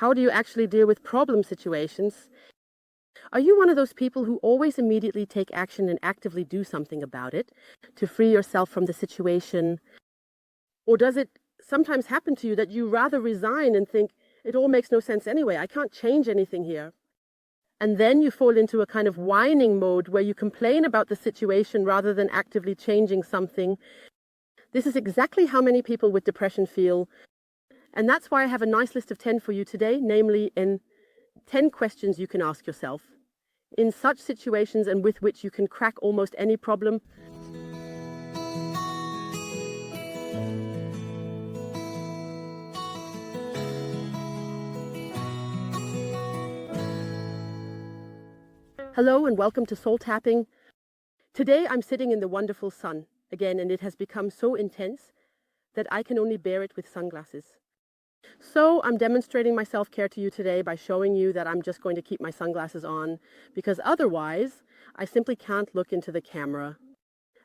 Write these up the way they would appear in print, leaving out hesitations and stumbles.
How do you actually deal with problem situations? Are you one of those people who always immediately take action and actively do something about it to free yourself from the situation? Or does it sometimes happen to you that you rather resign and think, it all makes no sense anyway, I can't change anything here? And then you fall into a kind of whining mode where you complain about the situation rather than actively changing something. This is exactly how many people with depression feel. And that's why I have a nice list of 10 for you today, namely in 10 questions you can ask yourself in such situations and with which you can crack almost any problem. Hello and welcome to Soul Tapping. Today I'm sitting in the wonderful sun again, and it has become so intense that I can only bear it with sunglasses. So I'm demonstrating my self-care to you today by showing you that I'm just going to keep my sunglasses on, because otherwise I simply can't look into the camera.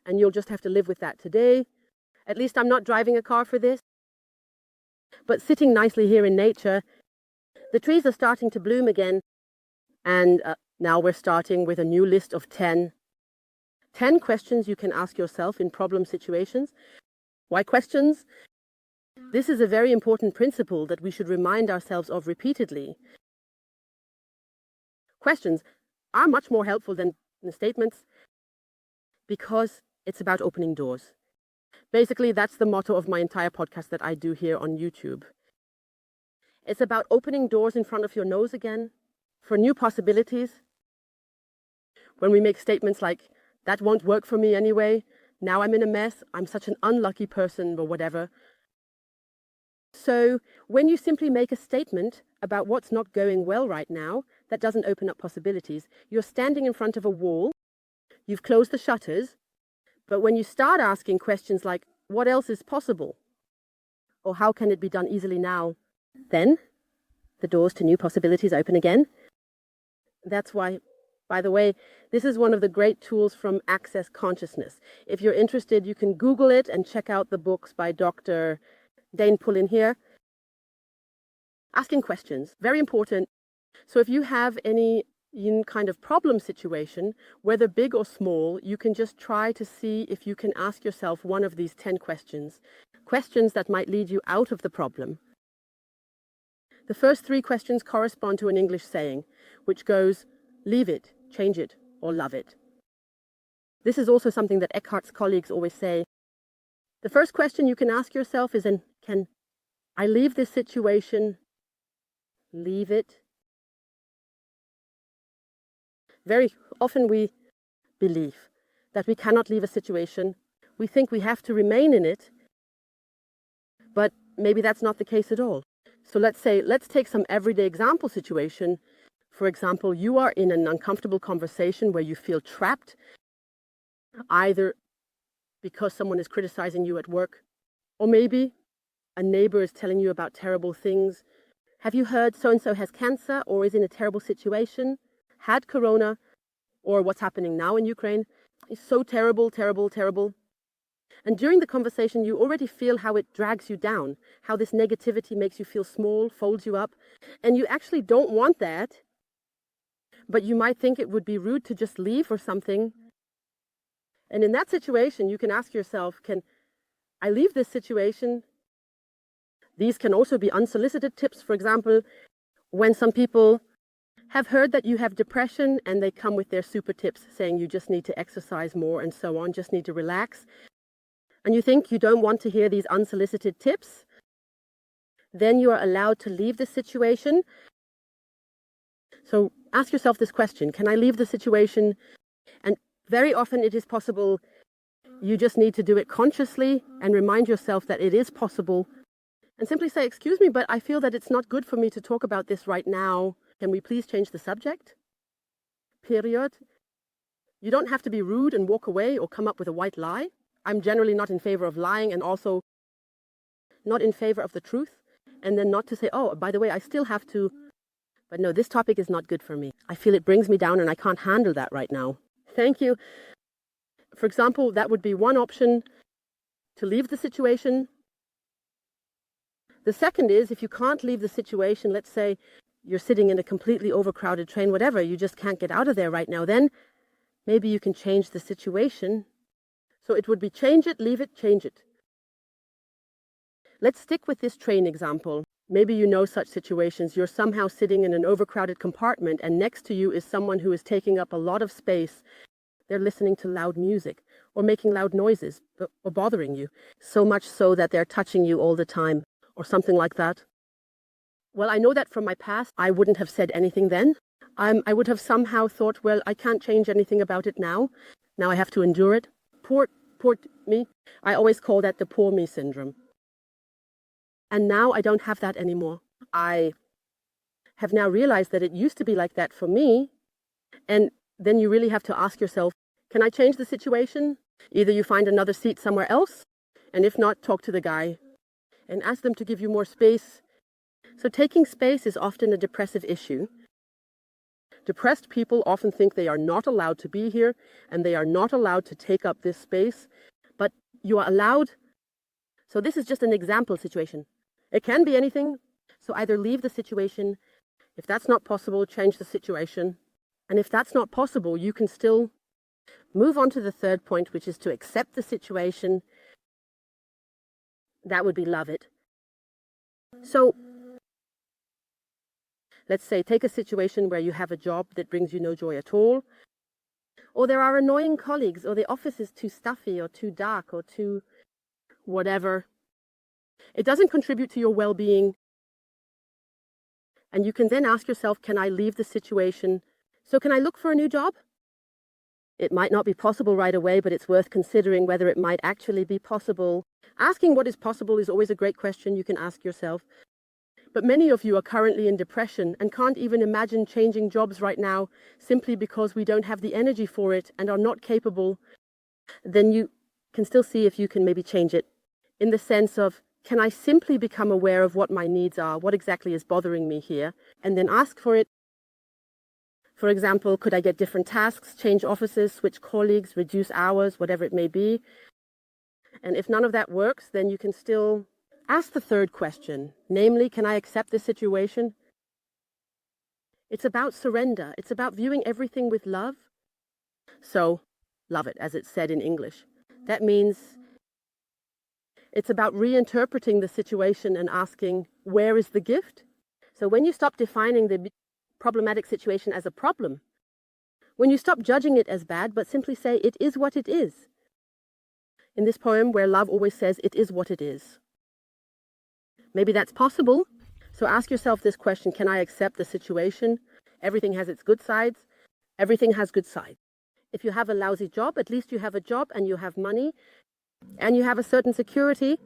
And you'll just have to live with that today. At least I'm not driving a car for this. But sitting nicely here in nature, the trees are starting to bloom again. And now we're starting with a new list of 10 questions you can ask yourself in problem situations. Why questions? This is a very important principle that we should remind ourselves of repeatedly. Questions are much more helpful than statements because it's about opening doors. Basically, that's the motto of my entire podcast that I do here on YouTube. It's about opening doors in front of your nose again for new possibilities. When we make statements like, that won't work for me anyway, now I'm in a mess, I'm such an unlucky person, or whatever. So when you simply make a statement about what's not going well right now, that doesn't open up possibilities. You're standing in front of a wall, you've closed the shutters, but when you start asking questions like, what else is possible? Or how can it be done easily now? Then the doors to new possibilities open again. That's why, by the way, this is one of the great tools from Access Consciousness. If you're interested, you can Google it and check out the books by Dr. Dane Pullen here. Asking questions, very important. So if you have any kind of problem situation, whether big or small, you can just try to see if you can ask yourself one of these 10 questions. Questions that might lead you out of the problem. The first 3 questions correspond to an English saying, which goes, leave it, change it, or love it. This is also something that Eckhart's colleagues always say. The first question you can ask yourself is, can I leave this situation? Leave it? Very often we believe that we cannot leave a situation. We think we have to remain in it, but maybe that's not the case at all. So let's take some everyday example situation. For example, you are in an uncomfortable conversation where you feel trapped, either because someone is criticizing you at work, or maybe a neighbor is telling you about terrible things. Have you heard so-and-so has cancer or is in a terrible situation, had corona, or what's happening now in Ukraine is so terrible, terrible, terrible. And during the conversation, you already feel how it drags you down, how this negativity makes you feel small, folds you up, and you actually don't want that, but you might think it would be rude to just leave or something. And in that situation, you can ask yourself, can I leave this situation? These can also be unsolicited tips. For example, when some people have heard that you have depression and they come with their super tips saying you just need to exercise more and so on, just need to relax, and you think you don't want to hear these unsolicited tips, then you are allowed to leave the situation. So ask yourself this question, can I leave the situation? And very often it is possible. You just need to do it consciously and remind yourself that it is possible. And simply say, excuse me, but I feel that it's not good for me to talk about this right now. Can we please change the subject? Period. You don't have to be rude and walk away or come up with a white lie. I'm generally not in favor of lying and also not in favor of the truth. And then not to say, oh, by the way, I still have to. But no, this topic is not good for me. I feel it brings me down and I can't handle that right now. Thank you. For example, that would be one option, to leave the situation. The second is, if you can't leave the situation, let's say you're sitting in a completely overcrowded train, whatever, you just can't get out of there right now, then maybe you can change the situation. So it would be change it, leave it, change it. Let's stick with this train example. Maybe you know such situations. You're somehow sitting in an overcrowded compartment and next to you is someone who is taking up a lot of space. They're listening to loud music or making loud noises or bothering you, so much so that they're touching you all the time or something like that. Well, I know that from my past, I wouldn't have said anything then. I would have somehow thought, well, I can't change anything about it now. Now I have to endure it. Poor me. I always call that the poor me syndrome. And now I don't have that anymore. I have now realized that it used to be like that for me. And then you really have to ask yourself, can I change the situation? Either you find another seat somewhere else, and if not, talk to the guy and ask them to give you more space. So taking space is often a depressive issue. Depressed people often think they are not allowed to be here and they are not allowed to take up this space, but you are allowed. So this is just an example situation. It can be anything. So either leave the situation. If that's not possible, change the situation. And if that's not possible, you can still move on to the third point, which is to accept the situation. That would be love it. So let's say take a situation where you have a job that brings you no joy at all, or there are annoying colleagues, or the office is too stuffy or too dark or too whatever. It doesn't contribute to your well-being. And you can then ask yourself, can I leave the situation? So can I look for a new job? It might not be possible right away, but it's worth considering whether it might actually be possible. Asking what is possible is always a great question you can ask yourself. But many of you are currently in depression and can't even imagine changing jobs right now simply because we don't have the energy for it and are not capable. Then you can still see if you can maybe change it in the sense of, can I simply become aware of what my needs are? What exactly is bothering me here? And then ask for it. For example, could I get different tasks, change offices, switch colleagues, reduce hours, whatever it may be? And if none of that works, then you can still ask the third question, namely, can I accept this situation? It's about surrender. It's about viewing everything with love. So, love it, as it's said in English. That means it's about reinterpreting the situation and asking, where is the gift? So when you stop defining the problematic situation as a problem, when you stop judging it as bad, but simply say, it is what it is. In this poem where love always says, it is what it is. Maybe that's possible. So ask yourself this question, can I accept the situation? Everything has its good sides. Everything has good sides. If you have a lousy job, at least you have a job and you have money and you have a certain security.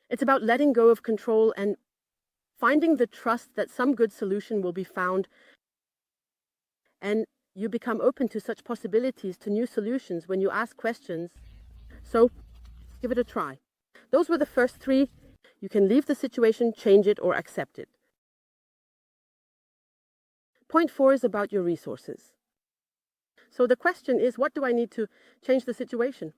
It's about letting go of control and finding the trust that some good solution will be found. And you become open to such possibilities, to new solutions when you ask questions. So give it a try. Those were the first three. You can leave the situation, change it, or accept it. Point 4 is about your resources. So the question is, what do I need to change the situation?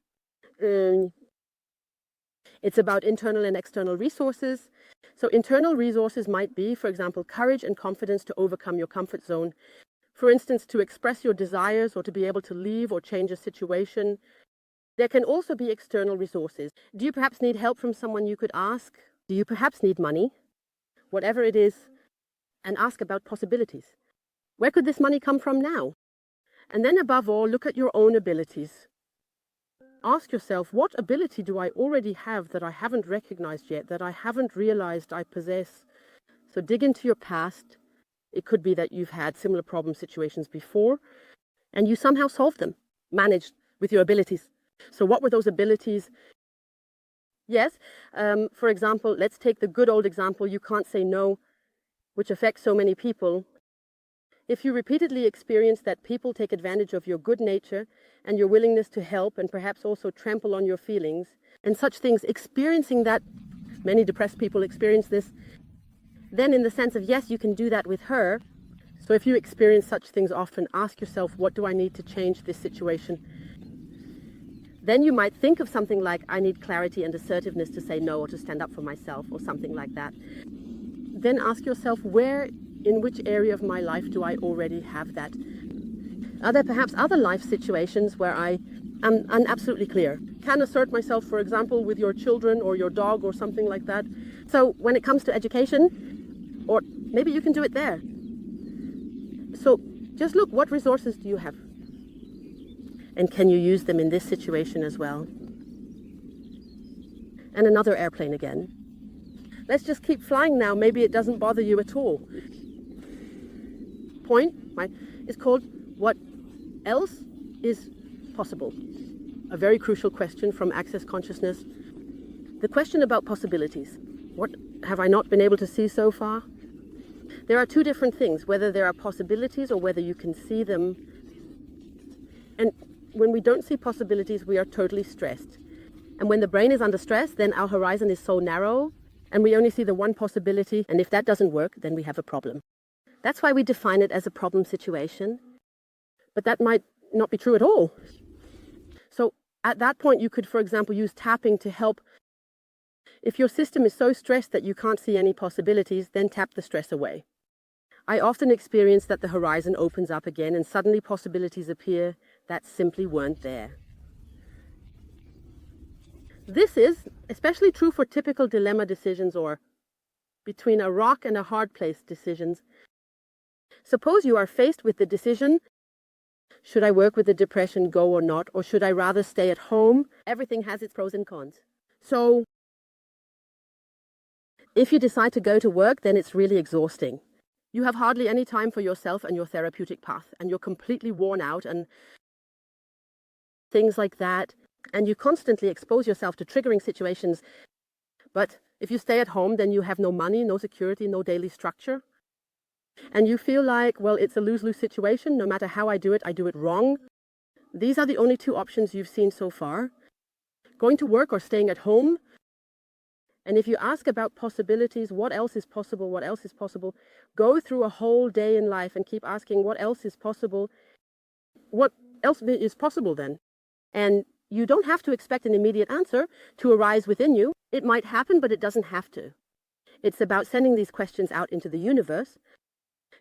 It's about internal and external resources. So internal resources might be, for example, courage and confidence to overcome your comfort zone. For instance, to express your desires or to be able to leave or change a situation. There can also be external resources. Do you perhaps need help from someone you could ask? Do you perhaps need money? Whatever it is, and ask about possibilities. Where could this money come from now? And then above all, look at your own abilities. Ask yourself, what ability do I already have that I haven't recognized yet, that I haven't realized I possess? So dig into your past. It could be that you've had similar problem situations before, and you somehow solved them, managed with your abilities. So what were those abilities? Yes, for example, let's take the good old example, you can't say no, which affects so many people. If you repeatedly experience that people take advantage of your good nature and your willingness to help and perhaps also trample on your feelings and such things, experiencing that, many depressed people experience this, then in the sense of, yes, you can do that with her. So if you experience such things often, ask yourself, what do I need to change this situation? Then you might think of something like, I need clarity and assertiveness to say no or to stand up for myself or something like that. Then ask yourself, in which area of my life do I already have that? Are there perhaps other life situations where I'm absolutely clear? Can assert myself, for example, with your children or your dog or something like that. So when it comes to education, or maybe you can do it there. So just look, what resources do you have? And can you use them in this situation as well? And another airplane again. Let's just keep flying now. Maybe it doesn't bother you at all. Point is called what else is possible? A very crucial question from Access Consciousness. The question about possibilities. What have I not been able to see so far? There are two different things, whether there are possibilities or whether you can see them. And when we don't see possibilities, we are totally stressed. And when the brain is under stress, then our horizon is so narrow and we only see the one possibility. And if that doesn't work, then we have a problem. That's why we define it as a problem situation. But that might not be true at all. So at that point, you could, for example, use tapping to help. If your system is so stressed that you can't see any possibilities, then tap the stress away. I often experience that the horizon opens up again and suddenly possibilities appear that simply weren't there. This is especially true for typical dilemma decisions or between a rock and a hard place decisions. Suppose you are faced with the decision, should I work with the depression, go or not, or should I rather stay at home? Everything has its pros and cons. So if you decide to go to work, then it's really exhausting. You have hardly any time for yourself and your therapeutic path, and you're completely worn out and things like that. And you constantly expose yourself to triggering situations. But if you stay at home, then you have no money, no security, no daily structure. And you feel like, well, it's a lose-lose situation. No matter how I do it wrong. These are the only two options you've seen so far. Going to work or staying at home. And if you ask about possibilities, what else is possible, what else is possible, go through a whole day in life and keep asking what else is possible. What else is possible then? And you don't have to expect an immediate answer to arise within you. It might happen, but it doesn't have to. It's about sending these questions out into the universe,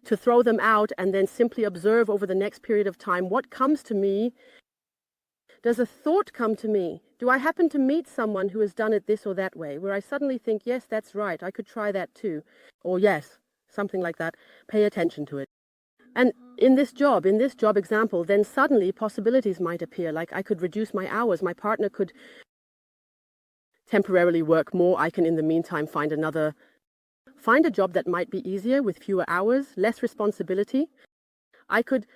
to throw them out and then simply observe over the next period of time what comes to me. Does a thought come to me? Do I happen to meet someone who has done it this or that way, where I suddenly think, yes, that's right, I could try that too. Or yes, something like that. Pay attention to it. And in this job example, then suddenly possibilities might appear, like I could reduce my hours, my partner could temporarily work more, I can in the meantime find a job that might be easier with fewer hours, less responsibility. I could,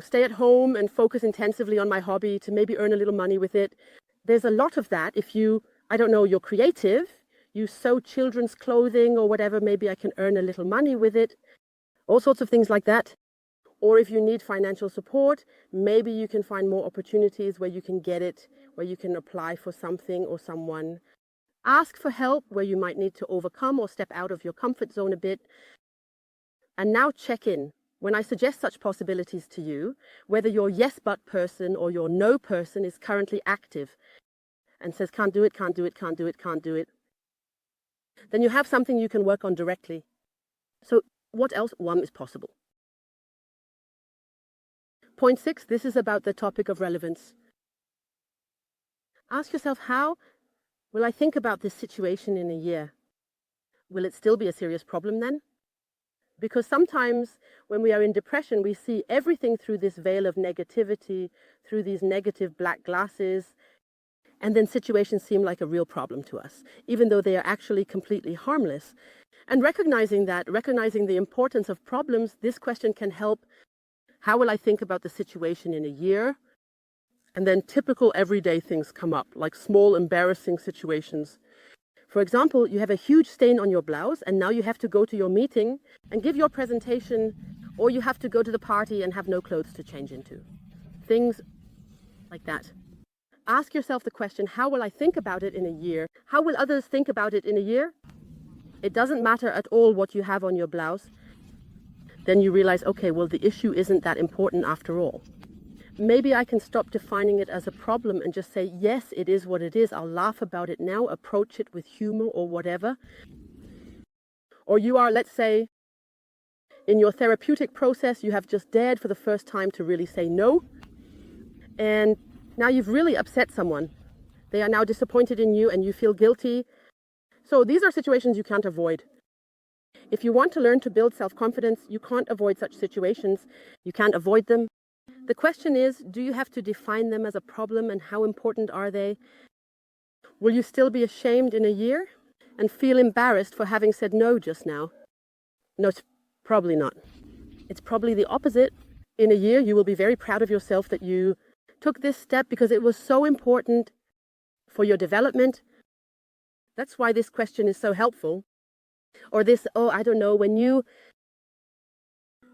stay at home and focus intensively on my hobby to maybe earn a little money with it. There's a lot of that. If you're creative, you sew children's clothing or whatever, maybe I can earn a little money with it. All sorts of things like that. Or if you need financial support, maybe you can find more opportunities where you can get it, where you can apply for something or someone. Ask for help where you might need to overcome or step out of your comfort zone a bit. And now check in. When I suggest such possibilities to you, whether your yes but person or your no person is currently active and says can't do it, can't do it, can't do it, can't do it, then you have something you can work on directly. So what else? One is possible. Point 6, this is about the topic of relevance. Ask yourself, how will I think about this situation in a year? Will it still be a serious problem then? Because sometimes when we are in depression, we see everything through this veil of negativity, through these negative black glasses, and then situations seem like a real problem to us, even though they are actually completely harmless. And recognizing the importance of problems, this question can help. How will I think about the situation in a year? And then typical everyday things come up, like small embarrassing situations. For example, you have a huge stain on your blouse and now you have to go to your meeting and give your presentation, or you have to go to the party and have no clothes to change into. Things like that. Ask yourself the question, how will I think about it in a year? How will others think about it in a year? It doesn't matter at all what you have on your blouse. Then you realize, okay, well, the issue isn't that important after all. maybe I can stop defining it as a problem and just say, yes, it is what it is. I'll laugh about it now, approach it with humor or whatever. Or you are, let's say, in your therapeutic process, you have just dared for the first time to really say no. And now you've really upset someone. They are now disappointed in you and you feel guilty. So these are situations you can't avoid. If you want to learn to build self-confidence, you can't avoid such situations. You can't avoid them. The question is, do you have to define them as a problem, and how important are they? Will you still be ashamed in a year and feel embarrassed for having said no just now? No, it's probably not. It's probably the opposite. In a year, you will be very proud of yourself that you took this step because it was so important for your development. That's why this question is so helpful. Or this, I don't know, when you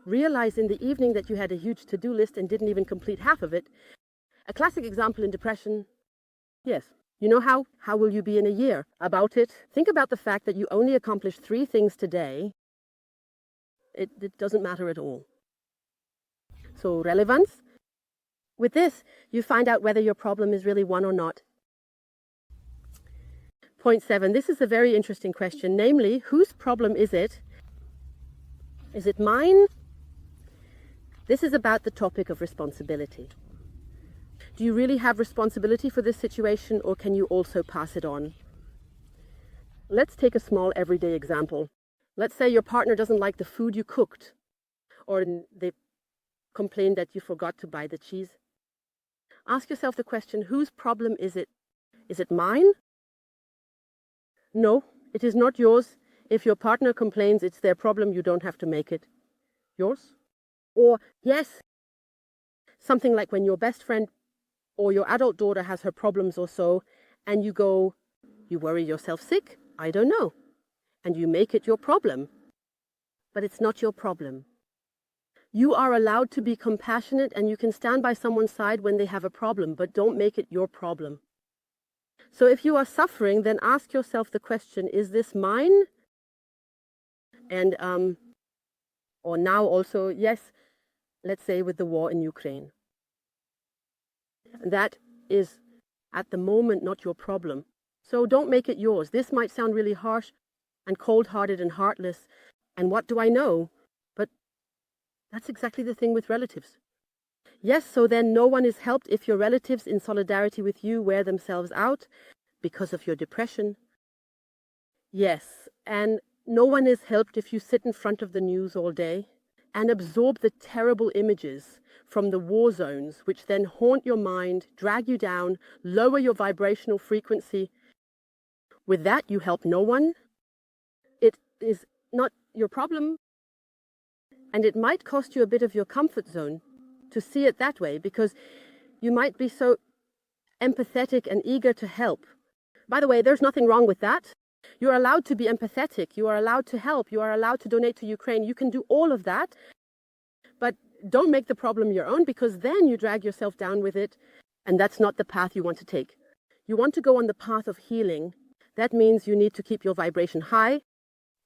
realize in the evening that you had a huge to-do list and didn't even complete half of it. A classic example in depression. Yes. You know how will you be in a year about it? Think about the fact that you only accomplished 3 things today. It doesn't matter at all. So relevance. With this, you find out whether your problem is really one or not. Point 7. This is a very interesting question. Namely, whose problem is it? Is it mine? This is about the topic of responsibility. Do you really have responsibility for this situation, or can you also pass it on? Let's take a small everyday example. Let's say your partner doesn't like the food you cooked, or they complain that you forgot to buy the cheese. Ask yourself the question, whose problem is it? Is it mine? No, it is not yours. If your partner complains, it's their problem. You don't have to make it yours. Or, yes, something like when your best friend or your adult daughter has her problems or so, and you go, you worry yourself sick? I don't know. And you make it your problem. But it's not your problem. You are allowed to be compassionate, and you can stand by someone's side when they have a problem, but don't make it your problem. So if you are suffering, then ask yourself the question, is this mine? And, or now also, yes, let's say with the war in Ukraine. That is at the moment not your problem. So don't make it yours. This might sound really harsh and cold-hearted and heartless. And what do I know? But that's exactly the thing with relatives. Yes, so then no one is helped if your relatives in solidarity with you wear themselves out because of your depression. Yes, and no one is helped if you sit in front of the news all day and absorb the terrible images from the war zones, which then haunt your mind, drag you down, lower your vibrational frequency. With that, you help no one. It is not your problem, and it might cost you a bit of your comfort zone to see it that way, because you might be so empathetic and eager to help. By the way, there's nothing wrong with that. You're allowed to be empathetic. You are allowed to help. You are allowed to donate to Ukraine. You can do all of that. But don't make the problem your own, because then you drag yourself down with it, and that's not the path you want to take. You want to go on the path of healing. That means you need to keep your vibration high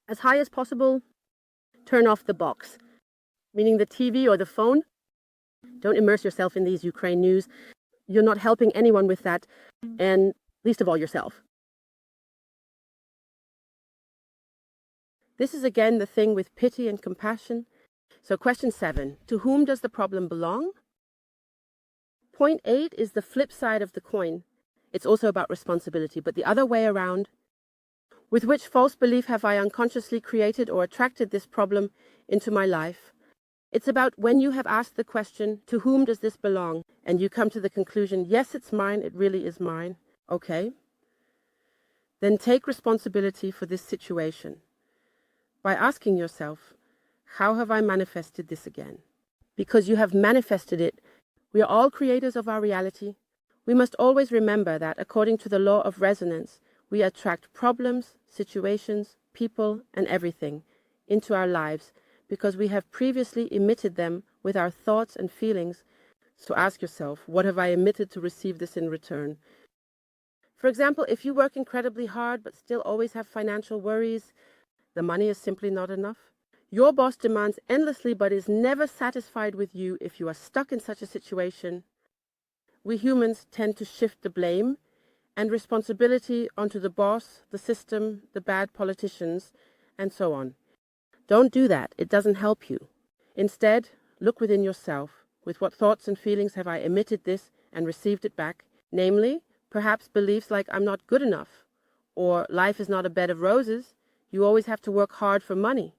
as possible. Turn off the box, meaning the TV or the phone. Don't immerse yourself in these Ukraine news. You're not helping anyone with that, and least of all yourself. This is again the thing with pity and compassion. So question 7, to whom does the problem belong? Point 8 is the flip side of the coin. It's also about responsibility, but the other way around. With which false belief have I unconsciously created or attracted this problem into my life? It's about when you have asked the question, to whom does this belong? And you come to the conclusion, yes, it's mine, it really is mine. Okay. Then take responsibility for this situation by asking yourself, how have I manifested this again? Because you have manifested it. We are all creators of our reality. We must always remember that, according to the law of resonance, we attract problems, situations, people, and everything into our lives because we have previously emitted them with our thoughts and feelings. So ask yourself, what have I emitted to receive this in return? For example, if you work incredibly hard but still always have financial worries, the money is simply not enough. Your boss demands endlessly but is never satisfied with you if you are stuck in such a situation. We humans tend to shift the blame and responsibility onto the boss, the system, the bad politicians, and so on. Don't do that. It doesn't help you. Instead, look within yourself. With what thoughts and feelings have I emitted this and received it back? Namely, perhaps beliefs like I'm not good enough, or life is not a bed of roses, you always have to work hard for money,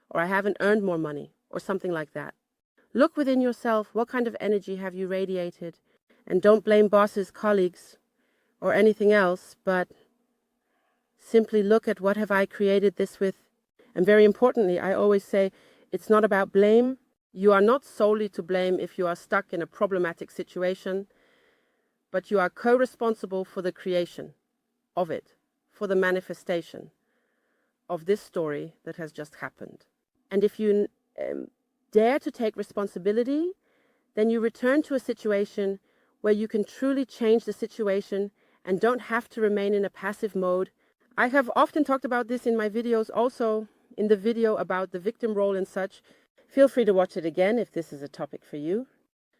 or I haven't earned more money, or something like that. Look within yourself. What kind of energy have you radiated? And don't blame bosses, colleagues, or anything else, but simply look at what have I created this with. And very importantly, I always say it's not about blame. You are not solely to blame if you are stuck in a problematic situation, but you are co-responsible for the creation of it, for the manifestation of this story that has just happened. And if you dare to take responsibility, then you return to a situation where you can truly change the situation and don't have to remain in a passive mode. I have often talked about this in my videos, also in the video about the victim role and such. Feel free to watch it again if this is a topic for you.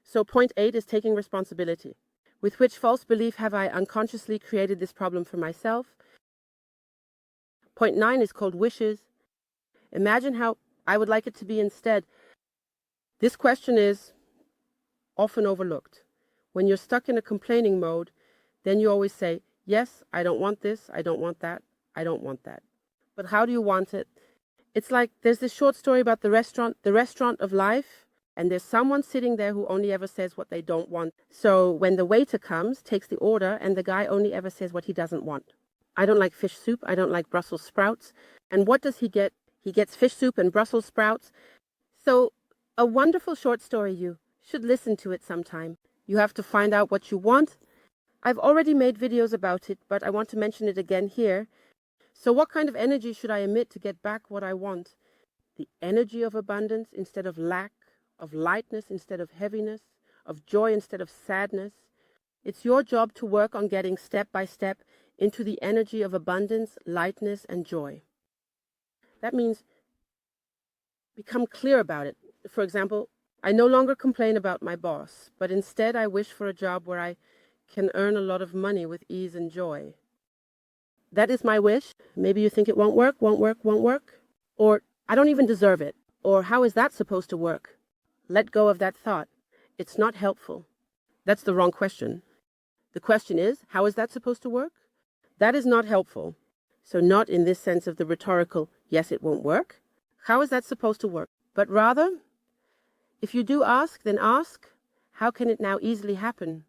So point 8 is taking responsibility. With which false belief have I unconsciously created this problem for myself? Point 9 is called wishes. Imagine how I would like it to be instead. This question is often overlooked. When you're stuck in a complaining mode, then you always say, yes, I don't want this, I don't want that, I don't want that. But how do you want it? It's like there's this short story about the restaurant of life, and there's someone sitting there who only ever says what they don't want. So when the waiter comes, takes the order, and the guy only ever says what he doesn't want. I don't like fish soup, I don't like Brussels sprouts. And what does he get? He gets fish soup and Brussels sprouts. So a wonderful short story. You should listen to it sometime. You have to find out what you want. I've already made videos about it, but I want to mention it again here. So what kind of energy should I emit to get back what I want? The energy of abundance instead of lack, of lightness instead of heaviness, of joy instead of sadness. It's your job to work on getting step by step into the energy of abundance, lightness, and joy. That means become clear about it. For example, I no longer complain about my boss, but instead I wish for a job where I can earn a lot of money with ease and joy. That is my wish. Maybe you think it won't work. Or I don't even deserve it. Or how is that supposed to work? Let go of that thought. It's not helpful. That's the wrong question. The question is, how is that supposed to work? That is not helpful. So not in this sense of the rhetorical, yes, it won't work. How is that supposed to work? But rather, if you do ask, then ask, how can it now easily happen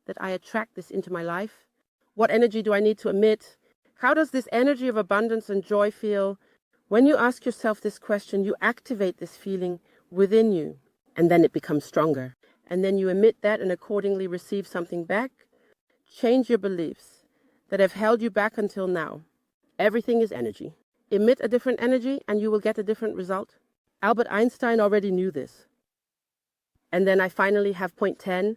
that I attract this into my life? What energy do I need to emit? How does this energy of abundance and joy feel? When you ask yourself this question, you activate this feeling within you, and then it becomes stronger. And then you emit that and accordingly receive something back. Change your beliefs that have held you back until now. Everything is energy. Emit a different energy and you will get a different result. Albert Einstein already knew this. And then I finally have point 10.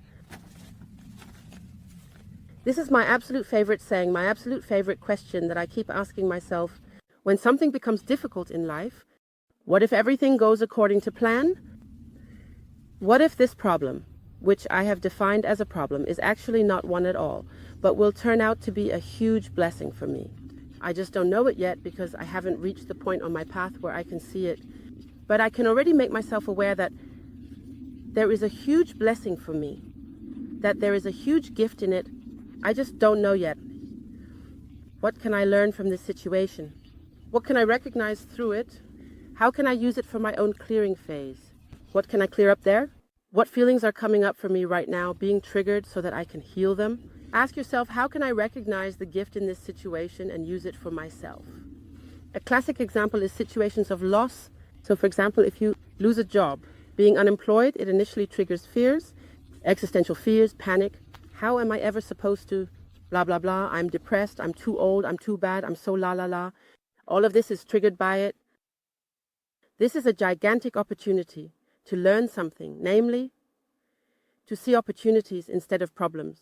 This is my absolute favorite saying, my absolute favorite question that I keep asking myself. When something becomes difficult in life, what if everything goes according to plan? What if this problem, which I have defined as a problem, is actually not one at all, but will turn out to be a huge blessing for me? I just don't know it yet because I haven't reached the point on my path where I can see it. But I can already make myself aware that there is a huge blessing for me, that there is a huge gift in it. I just don't know yet. What can I learn from this situation? What can I recognize through it? How can I use it for my own clearing phase? What can I clear up there? What feelings are coming up for me right now, being triggered so that I can heal them? Ask yourself, how can I recognize the gift in this situation and use it for myself? A classic example is situations of loss. So for example, if you lose a job, being unemployed, it initially triggers fears, existential fears, panic. How am I ever supposed to blah, blah, blah? I'm depressed, I'm too old, I'm too bad, I'm so la, la, la. All of this is triggered by it. This is a gigantic opportunity to learn something, namely, to see opportunities instead of problems.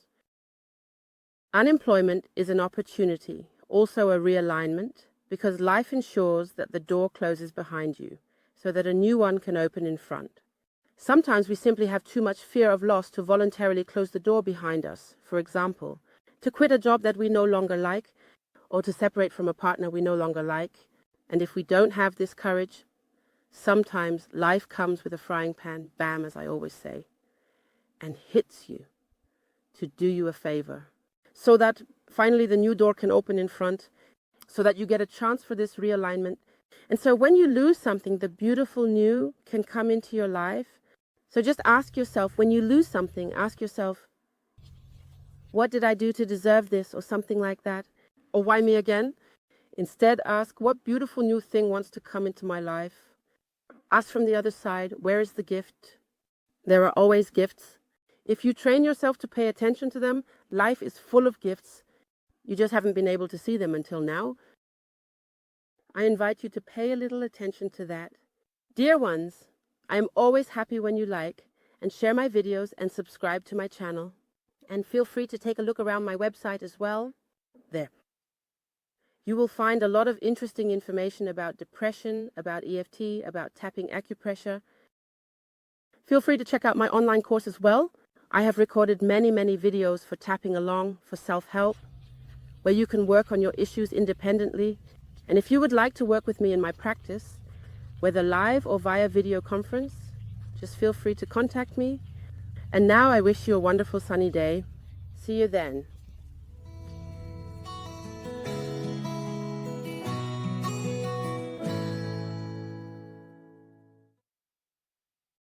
Unemployment is an opportunity, also a realignment, because life ensures that the door closes behind you. so that a new one can open in front. Sometimes we simply have too much fear of loss to voluntarily close the door behind us. For example, to quit a job that we no longer like, or to separate from a partner we no longer like. And if we don't have this courage, sometimes life comes with a frying pan, bam, as I always say, and hits you to do you a favor, so that finally the new door can open in front, so that you get a chance for this realignment. And so when you lose something, the beautiful new can come into your life. So just ask yourself, when you lose something, ask yourself, what did I do to deserve this, or something like that? Or why me again? Instead, ask, what beautiful new thing wants to come into my life? Ask from the other side, where is the gift? There are always gifts. If you train yourself to pay attention to them, life is full of gifts. You just haven't been able to see them until now. I invite you to pay a little attention to that. Dear ones, I am always happy when you like and share my videos and subscribe to my channel. And feel free to take a look around my website as well. There. You will find a lot of interesting information about depression, about EFT, about tapping acupressure. Feel free to check out my online course as well. I have recorded many videos for tapping along, for self-help, where you can work on your issues independently. And if you would like to work with me in my practice, whether live or via video conference, just feel free to contact me. And now I wish you a wonderful sunny day. See you then.